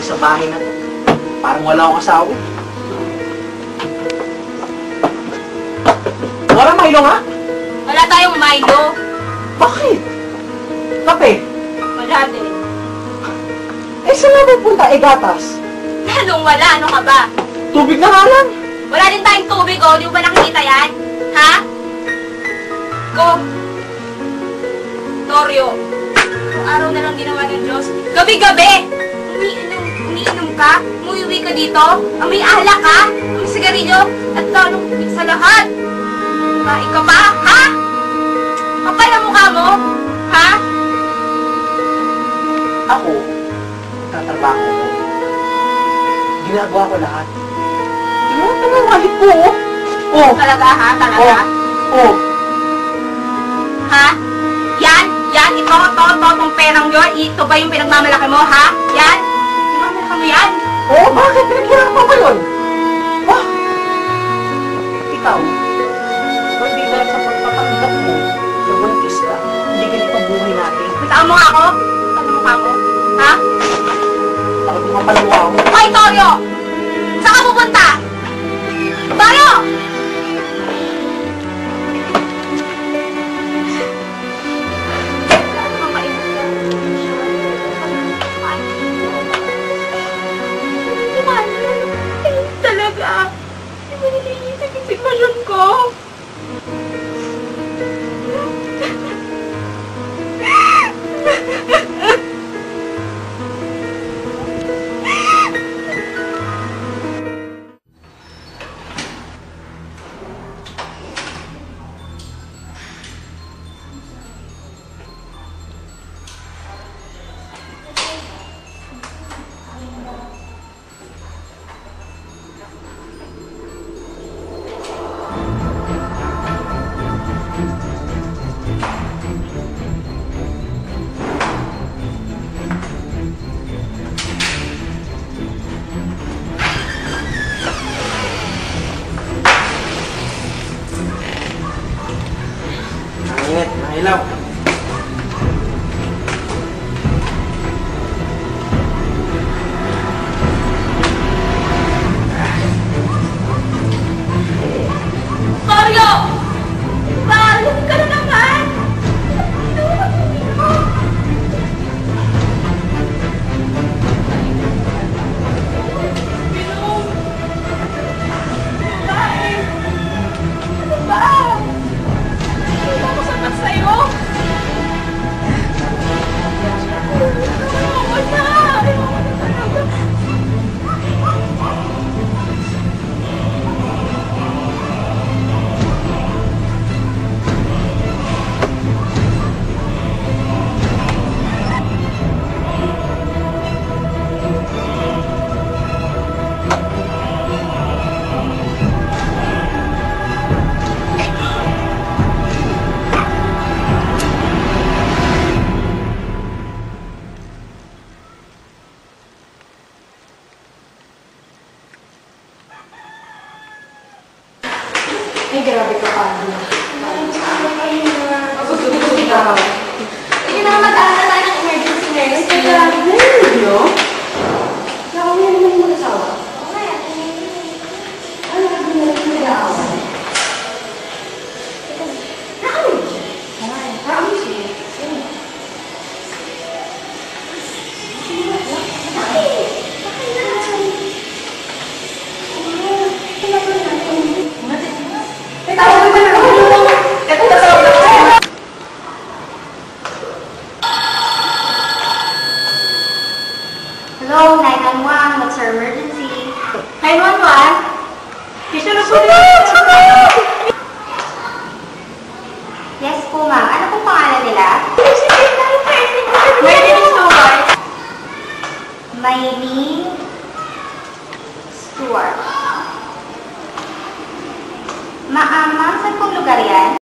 sa bahay na to. Parang wala akong asawa. Wala Milo nga? Wala tayong Milo. Bakit? Kape? Wala din. Eh, saan na pupunta? Eh, gatas? Anong wala? Ano ka ba? Tubig na nga lang. Wala din tayong tubig, oh. Di mo ba nakikita yan? Ha? Go. Toryo. Kung araw na lang ginawa ng Diyos. Gabi-gabi! Umiinom ka? Umuwi ka dito? May alak ka? May sigarilyo? At lalong sa lahat? Kain ka pa? Ha? Kapal ang mukha mo? Ha? Ako, tatrabaho ko. Ginagawa ko lahat. Yung mga pangawalit ko, oh. Oh. Talaga, ha? Talaga? Oh. Ha? Yan? Yan? Itong perang yun? Ito ba yung pinagmamalaki mo, ha? Yan? Pinagmamalaki mo yan? Oh, bakit? Pinaghirap mo ba yun? Oh. Ikaw, kung hindi dahil sa pagpapanggap mo, nabuntis ka, hindi ganito ang buhay natin. Kasama mo nga ako? Ano mukha mo? Ha? Bakit mo kapalawa ako? Hoy, Toyo! Saan ka pupunta? Toyo! Talaga. Hindi mo nililisip yung sitwasyon ko. Init, mahilaw. Toyo! Toyo, ka na naman! Ano ba? Hindi ba ako sapat sa'yo? Ayoko na! Ayoko na talaga! Ay, grabe ka, Pablo. Gusto-gusto ka. Sige na, mag-aaral tayo ng emergency nurse. Ay, grabe. No? Nakawin naman yung mag-asawa. Oo nga, ano ka din nalang yung nag-aawa? Nakawin siya. Nakawin siya. Hello, 911. What's our emergency? 911? Yes po, ma'am. Ano pong pangalan nila? Maylene Stewart. Maylene Stewart. Ma'am, saan pong lugar yan?